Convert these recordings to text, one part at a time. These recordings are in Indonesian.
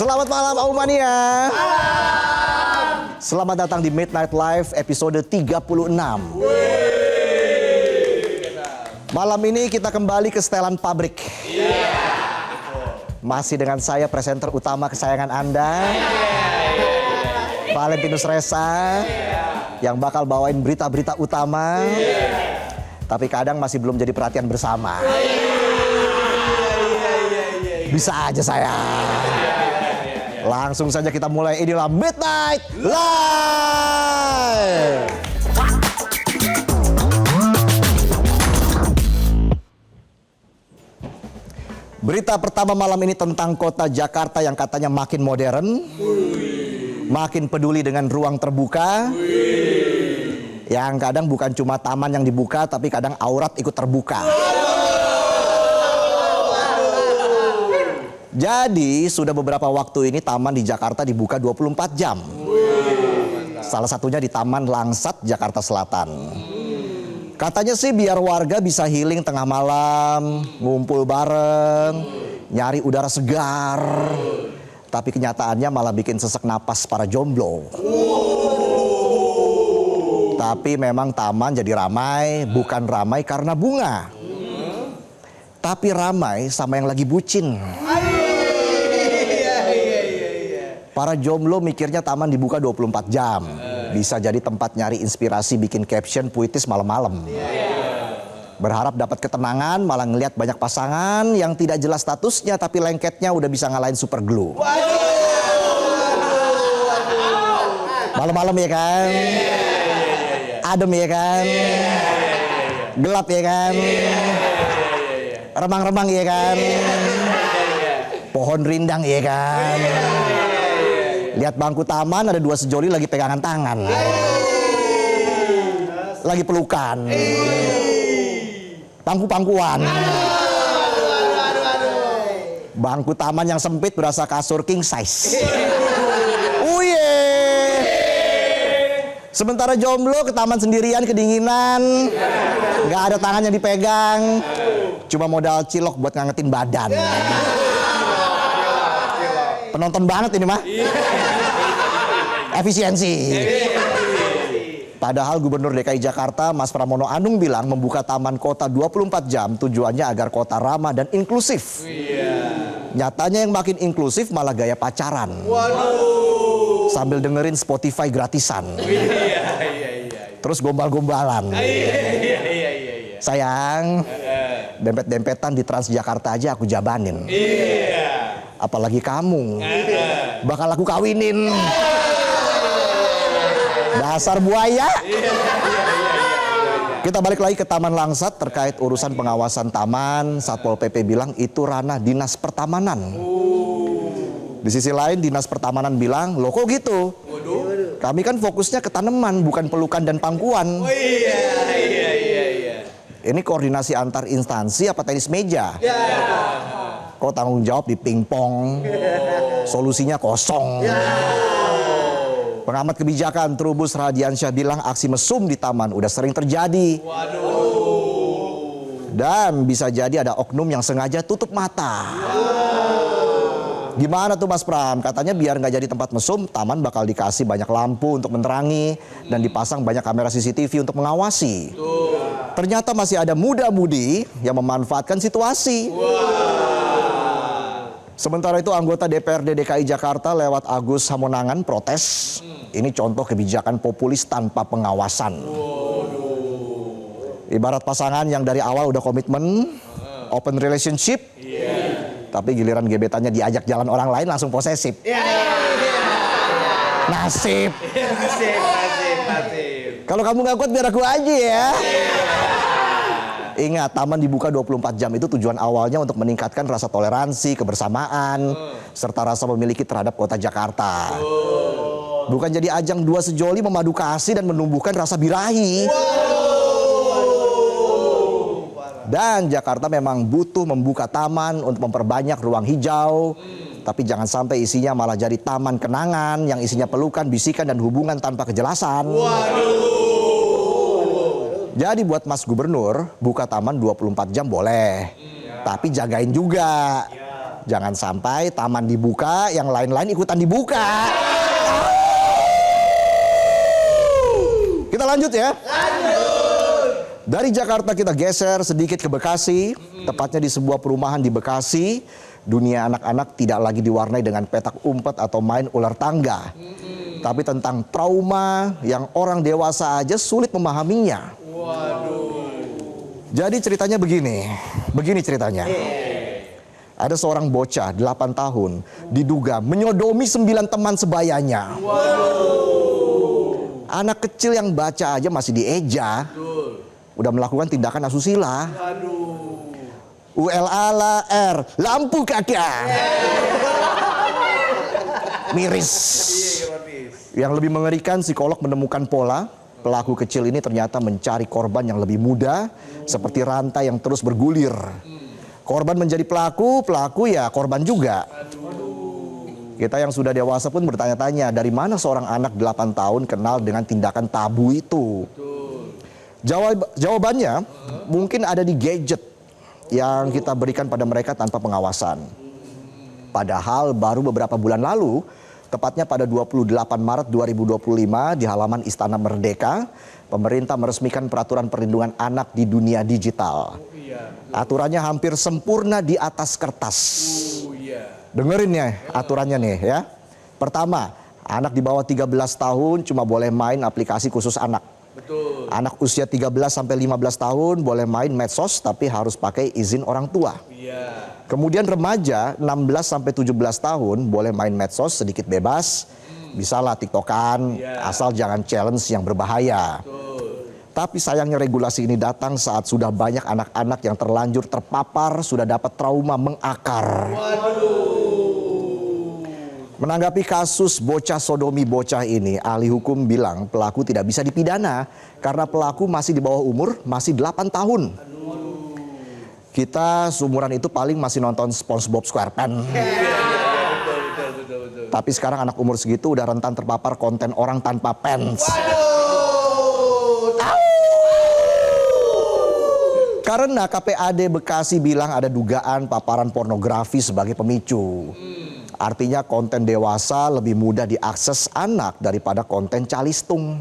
Selamat malam Aumania. Selamat datang di Midnight Live episode 36. Malam ini kita kembali ke setelan pabrik. Masih dengan saya presenter utama kesayangan Anda, Valentinus Reza, yang bakal bawain berita-berita utama. Tapi kadang masih belum jadi perhatian bersama. Bisa aja saya. Langsung saja kita mulai, inilah Midnight Live. Berita pertama malam ini tentang kota Jakarta yang katanya makin modern, makin peduli dengan ruang terbuka, yang kadang bukan cuma taman yang dibuka, tapi kadang aurat ikut terbuka. Jadi sudah beberapa waktu ini taman di Jakarta dibuka 24 jam. Salah satunya di Taman Langsat, Jakarta Selatan. Katanya sih biar warga bisa healing tengah malam, ngumpul bareng, nyari udara segar. Tapi kenyataannya malah bikin sesek napas para jomblo. Tapi memang taman jadi ramai, bukan ramai karena bunga. Tapi ramai sama yang lagi bucin. Para jomblo mikirnya taman dibuka 24 jam. Bisa jadi tempat nyari inspirasi bikin caption puitis malam-malam. Berharap dapat ketenangan, malah ngelihat banyak pasangan yang tidak jelas statusnya tapi lengketnya udah bisa ngalahin super glue. Malam-malam ya kan? Adem ya kan? Gelap ya kan? Remang-remang ya kan? Pohon rindang ya kan? Lihat bangku taman ada dua sejoli lagi pegangan tangan. Lagi pelukan. Pangku-pangkuan. Bangku taman yang sempit berasa kasur king size. Uye. Sementara jomblo ke taman sendirian kedinginan. Gak ada tangan yang dipegang. Cuma modal cilok buat ngangetin badan. Penonton banget ini mah. Efisiensi. Padahal Gubernur DKI Jakarta Mas Pramono Anung bilang membuka taman kota 24 jam tujuannya agar kota ramah dan inklusif. Nyatanya yang makin inklusif malah gaya pacaran. Sambil dengerin Spotify gratisan. Terus gombal-gombalan. Sayang, dempet-dempetan di Transjakarta aja aku jabanin. Apalagi kamu, bakal aku kawinin. Dasar buaya. Kita balik lagi ke Taman Langsat terkait urusan pengawasan taman. Satpol PP bilang itu ranah Dinas Pertamanan. Di sisi lain Dinas Pertamanan bilang, loh kok gitu? Kami kan fokusnya ke tanaman, bukan pelukan dan pangkuan. Ini koordinasi antar instansi apa tenis meja? Kok tanggung jawab di pingpong, solusinya kosong. Pengamat kebijakan Trubus Radiansyah bilang aksi mesum di taman udah sering terjadi. Dan bisa jadi ada oknum yang sengaja tutup mata. Gimana tuh Mas Pram? Katanya biar nggak jadi tempat mesum, taman bakal dikasih banyak lampu untuk menerangi dan dipasang banyak kamera CCTV untuk mengawasi. Ternyata masih ada muda-mudi yang memanfaatkan situasi. Sementara itu anggota DPRD DKI Jakarta lewat Agus Hamonangan protes. Ini contoh kebijakan populis tanpa pengawasan. Ibarat pasangan yang dari awal udah komitmen, open relationship, tapi giliran gebetannya diajak jalan orang lain langsung posesif. Nasib. Kalau kamu gak kuat biar aku aja ya. Ingat, taman dibuka 24 jam itu tujuan awalnya untuk meningkatkan rasa toleransi, kebersamaan, serta rasa memiliki terhadap kota Jakarta. Bukan jadi ajang dua sejoli memadu kasih dan menumbuhkan rasa birahi. Dan Jakarta memang butuh membuka taman untuk memperbanyak ruang hijau. Tapi jangan sampai isinya malah jadi taman kenangan yang isinya pelukan, bisikan, dan hubungan tanpa kejelasan. Jadi buat Mas Gubernur, buka taman 24 jam boleh. Tapi jagain juga. Jangan sampai taman dibuka, yang lain-lain ikutan dibuka. Kita lanjut ya. Dari Jakarta kita geser sedikit ke Bekasi, tepatnya di sebuah perumahan di Bekasi. Dunia anak-anak tidak lagi diwarnai dengan petak umpet atau main ular tangga, tapi tentang trauma yang orang dewasa aja sulit memahaminya. Jadi ceritanya begini ceritanya. Ada seorang bocah 8 tahun diduga menyodomi 9 teman sebayanya. Anak kecil yang baca aja masih dieja, udah melakukan tindakan asusila. ULALR, lampu kakak. Miris. Yang lebih mengerikan, psikolog menemukan pola. Pelaku kecil ini ternyata mencari korban yang lebih muda, seperti rantai yang terus bergulir. Korban menjadi pelaku, pelaku ya korban juga. Kita yang sudah dewasa pun bertanya-tanya, dari mana seorang anak 8 tahun kenal dengan tindakan tabu itu? Jawabannya mungkin ada di gadget yang kita berikan pada mereka tanpa pengawasan. Padahal baru beberapa bulan lalu, tepatnya pada 28 Maret 2025 di halaman Istana Merdeka, pemerintah meresmikan peraturan perlindungan anak di dunia digital. Aturannya hampir sempurna di atas kertas. Dengerin ya aturannya nih ya. Pertama, anak di bawah 13 tahun cuma boleh main aplikasi khusus anak. Betul. Anak usia 13 sampai 15 tahun boleh main medsos tapi harus pakai izin orang tua. Iya. Kemudian remaja 16 sampai 17 tahun boleh main medsos sedikit bebas. Bisalah TikTokan, asal jangan challenge yang berbahaya. Betul. Tapi sayangnya regulasi ini datang saat sudah banyak anak-anak yang terlanjur terpapar, sudah dapat trauma mengakar. Waduh. Menanggapi kasus bocah sodomi bocah ini, ahli hukum bilang pelaku tidak bisa dipidana karena pelaku masih di bawah umur, masih 8 tahun. Kita seumuran itu paling masih nonton SpongeBob SquarePants. Tapi sekarang anak umur segitu udah rentan terpapar konten orang tanpa pants. Karena KPAD Bekasi bilang ada dugaan paparan pornografi sebagai pemicu. Artinya konten dewasa lebih mudah diakses anak daripada konten calistung.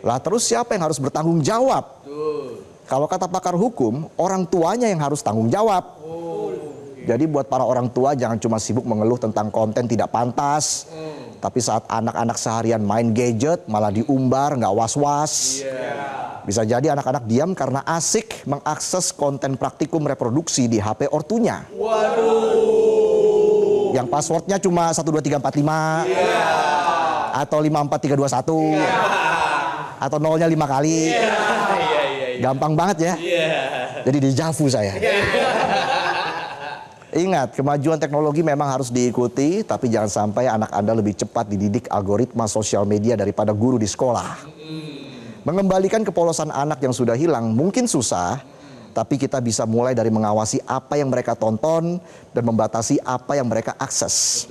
Lah terus siapa yang harus bertanggung jawab? Kalau kata pakar hukum, orang tuanya yang harus tanggung jawab. Jadi buat para orang tua jangan cuma sibuk mengeluh tentang konten tidak pantas. Tapi saat anak-anak seharian main gadget malah diumbar nggak was-was. Bisa jadi anak-anak diam karena asik mengakses konten praktikum reproduksi di HP ortunya. Yang passwordnya cuma 12345 atau 54321 atau nolnya 5 kali. Gampang banget ya. Jadi dejavu saya. Ingat, kemajuan teknologi memang harus diikuti, tapi jangan sampai anak Anda lebih cepat dididik algoritma sosial media daripada guru di sekolah. Mengembalikan kepolosan anak yang sudah hilang mungkin susah, tapi kita bisa mulai dari mengawasi apa yang mereka tonton dan membatasi apa yang mereka akses.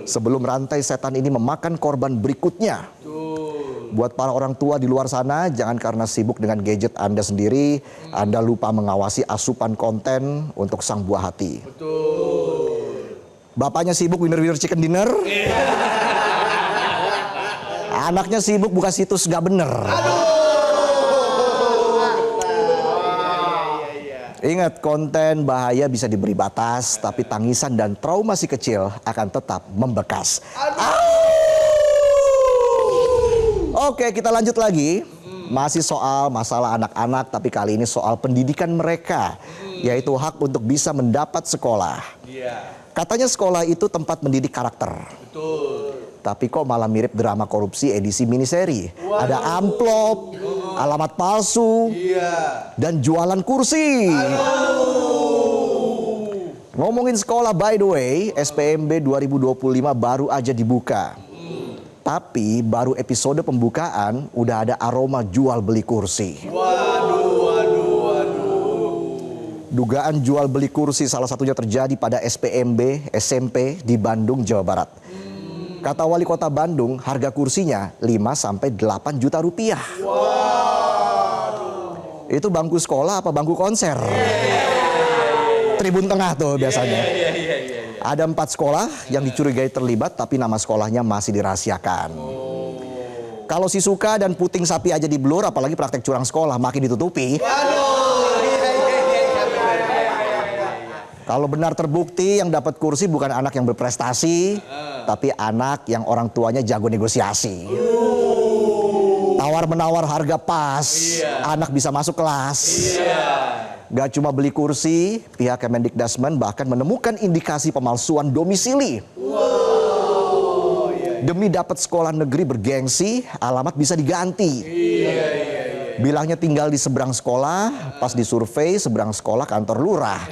Sebelum rantai setan ini memakan korban berikutnya. Buat para orang tua di luar sana, jangan karena sibuk dengan gadget Anda sendiri, Anda lupa mengawasi asupan konten untuk sang buah hati. Bapaknya sibuk winner-winner chicken dinner. Anaknya sibuk buka situs gak bener. Ingat, konten bahaya bisa diberi batas, tapi tangisan dan trauma si kecil akan tetap membekas. Oke, kita lanjut lagi. Masih soal masalah anak-anak, tapi kali ini soal pendidikan mereka, yaitu hak untuk bisa mendapat sekolah. Katanya sekolah itu tempat mendidik karakter. Tapi kok malah mirip drama korupsi edisi miniseri. Ada amplop, alamat palsu, dan jualan kursi. Ngomongin sekolah, by the way, SPMB 2025 baru aja dibuka. Tapi baru episode pembukaan udah ada aroma jual beli kursi. Dugaan jual beli kursi salah satunya terjadi pada SPMB SMP di Bandung, Jawa Barat. Kata wali kota Bandung, harga kursinya 5-8 juta rupiah. Itu bangku sekolah apa bangku konser? Tribun Tengah tuh biasanya. Ada 4 sekolah yang dicurigai terlibat tapi nama sekolahnya masih dirahasiakan. Kalau si Suka dan puting sapi aja diblur, apalagi praktek curang sekolah makin ditutupi. Kalau benar terbukti yang dapat kursi bukan anak yang berprestasi, tapi anak yang orang tuanya jago negosiasi. Tawar-menawar harga pas, anak bisa masuk kelas. Gak cuma beli kursi, pihak Kemendikbudrismen bahkan menemukan indikasi pemalsuan domisili. Demi dapat sekolah negeri bergengsi, alamat bisa diganti. Bilangnya tinggal di seberang sekolah, pas disurvei seberang sekolah kantor lurah.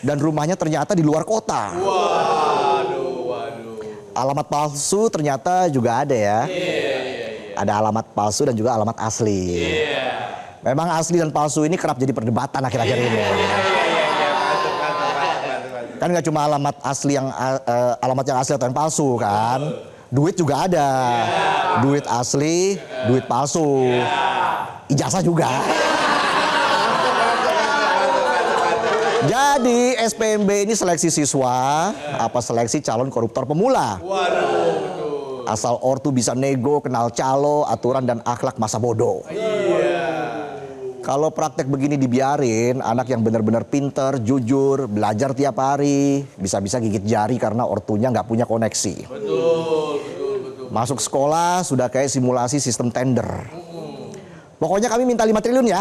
Dan rumahnya ternyata di luar kota. Alamat palsu ternyata juga ada ya. Ada alamat palsu dan juga alamat asli. Memang asli dan palsu ini kerap jadi perdebatan akhir-akhir ini. Kan nggak cuma alamat asli yang alamat yang asli atau yang palsu kan. Duit juga ada. Duit asli, duit palsu. Ijazah juga. Jadi SPMB ini seleksi siswa, apa seleksi calon koruptor pemula. Asal ortu bisa nego, kenal calo, aturan dan akhlak masa bodoh. Kalau praktek begini dibiarin, anak yang benar-benar pinter, jujur, belajar tiap hari, bisa-bisa gigit jari karena ortunya nggak punya koneksi. Masuk sekolah sudah kayak simulasi sistem tender. Pokoknya kami minta 5 triliun ya.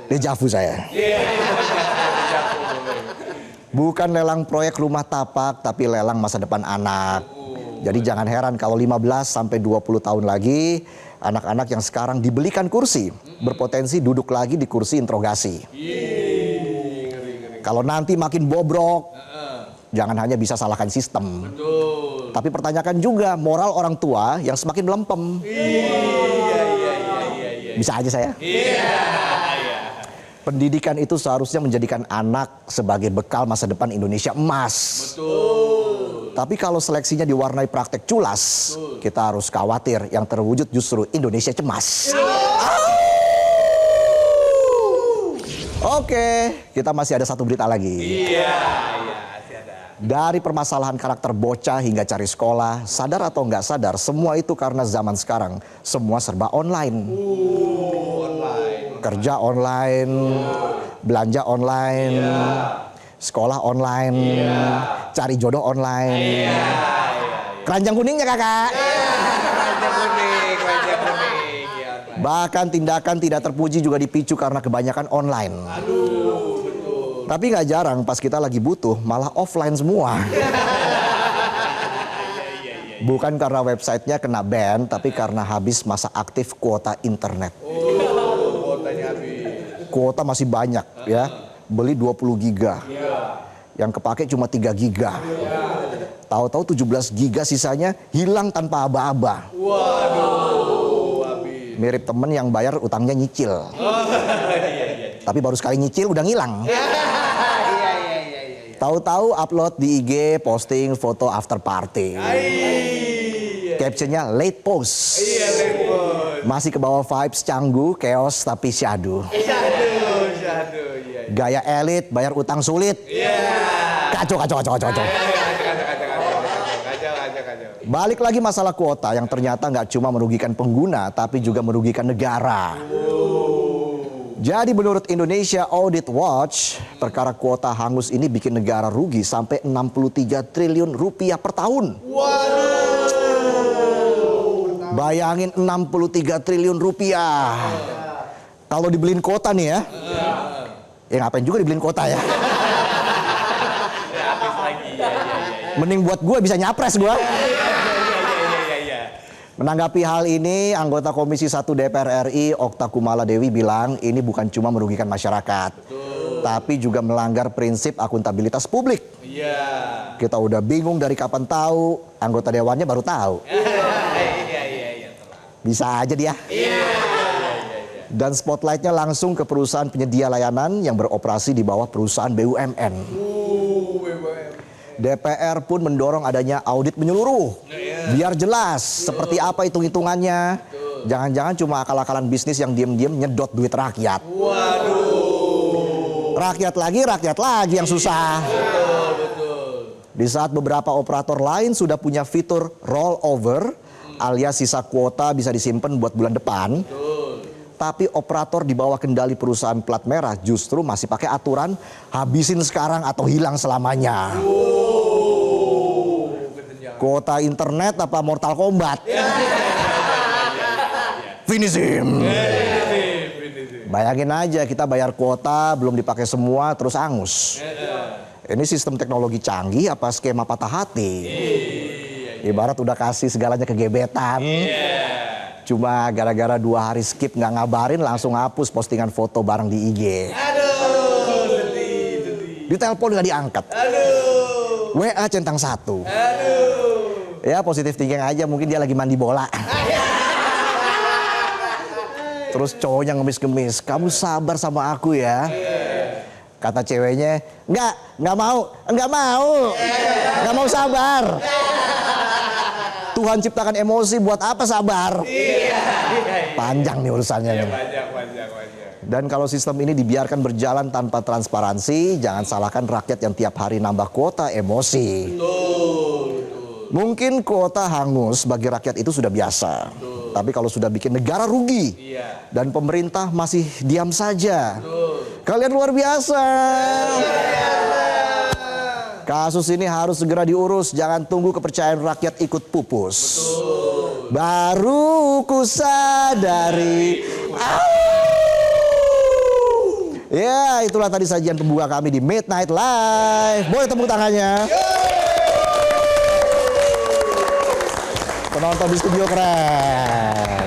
Dejavu saya. Bukan lelang proyek rumah tapak, tapi lelang masa depan anak. Jadi jangan heran kalau 15 sampai 20 tahun lagi, anak-anak yang sekarang dibelikan kursi, berpotensi duduk lagi di kursi interogasi. Kalau nanti makin bobrok, jangan hanya bisa salahkan sistem. Tapi pertanyakan juga moral orang tua yang semakin melempem. Bisa aja saya. Pendidikan itu seharusnya menjadikan anak sebagai bekal masa depan Indonesia emas. Tapi kalau seleksinya diwarnai praktek culas, kita harus khawatir yang terwujud justru Indonesia cemas. Oke, kita masih ada satu berita lagi. Dari permasalahan karakter bocah hingga cari sekolah, sadar atau nggak sadar, semua itu karena zaman sekarang semua serba online. Kerja online, belanja online, sekolah online, cari jodoh online. Keranjang kuningnya kakak. Bahkan tindakan tidak terpuji juga dipicu karena kebanyakan online. Tapi nggak jarang pas kita lagi butuh malah offline semua. Bukan karena websitenya kena ban, tapi karena habis masa aktif kuota internet. Kuota masih banyak ya, beli 20 giga. Yang kepake cuma 3 giga. Tahu-tahu 17 giga sisanya hilang tanpa aba-aba. Mirip temen yang bayar utangnya nyicil. Tapi baru sekali nyicil udah ngilang. Tahu-tahu upload di IG, posting foto after party. Captionnya late post. Masih ke bawah vibes canggu, chaos tapi syadu. Gaya elit, bayar utang sulit. Kacau. Balik lagi masalah kuota yang ternyata nggak cuma merugikan pengguna, tapi juga merugikan negara. Jadi menurut Indonesia Audit Watch, perkara kuota hangus ini bikin negara rugi sampai 63 triliun rupiah per tahun. Bayangin 63 triliun rupiah. Kalau dibeliin kota nih ya. Ya ngapain juga dibeliin kota ya. Mending buat gue bisa nyapres gue. Menanggapi hal ini, anggota Komisi 1 DPR RI Okta Kumala Dewi bilang ini bukan cuma merugikan masyarakat, tapi juga melanggar prinsip akuntabilitas publik. Kita udah bingung dari kapan tahu, anggota dewannya baru tahu. Bisa aja dia. Dan spotlightnya langsung ke perusahaan penyedia layanan yang beroperasi di bawah perusahaan BUMN. DPR pun mendorong adanya audit menyeluruh. Biar jelas seperti apa hitung-hitungannya. Jangan-jangan cuma akal-akalan bisnis yang diem-diem nyedot duit rakyat. Rakyat lagi yang susah. Di saat beberapa operator lain sudah punya fitur rollover, alias sisa kuota bisa disimpan buat bulan depan. Tapi operator di bawah kendali perusahaan plat merah justru masih pakai aturan habisin sekarang atau hilang selamanya. Kuota internet apa Mortal Kombat? Finish him. Bayangin aja kita bayar kuota belum dipakai semua terus angus. Ini sistem teknologi canggih apa skema patah hati? Ibarat udah kasih segalanya ke gebetan. Cuma gara-gara 2 hari skip nggak ngabarin langsung hapus postingan foto bareng di IG. Ditelepon nggak diangkat. WA centang 1. Ya positif thinking aja, mungkin dia lagi mandi bola. Terus cowoknya ngemis-ngemis, kamu sabar sama aku ya. Kata ceweknya, nggak mau sabar. Tuhan ciptakan emosi, buat apa sabar? Panjang nih urusannya nih. Dan kalau sistem ini dibiarkan berjalan tanpa transparansi, jangan salahkan rakyat yang tiap hari nambah kuota emosi. Mungkin kuota hangus bagi rakyat itu sudah biasa. Tapi kalau sudah bikin negara rugi dan pemerintah masih diam saja, kalian luar biasa. Kasus ini harus segera diurus, jangan tunggu kepercayaan rakyat ikut pupus. Baru ku sadari. Ya, itulah tadi sajian pembuka kami di Midnight Live. Boleh tepuk tangannya. Penonton di studio keren.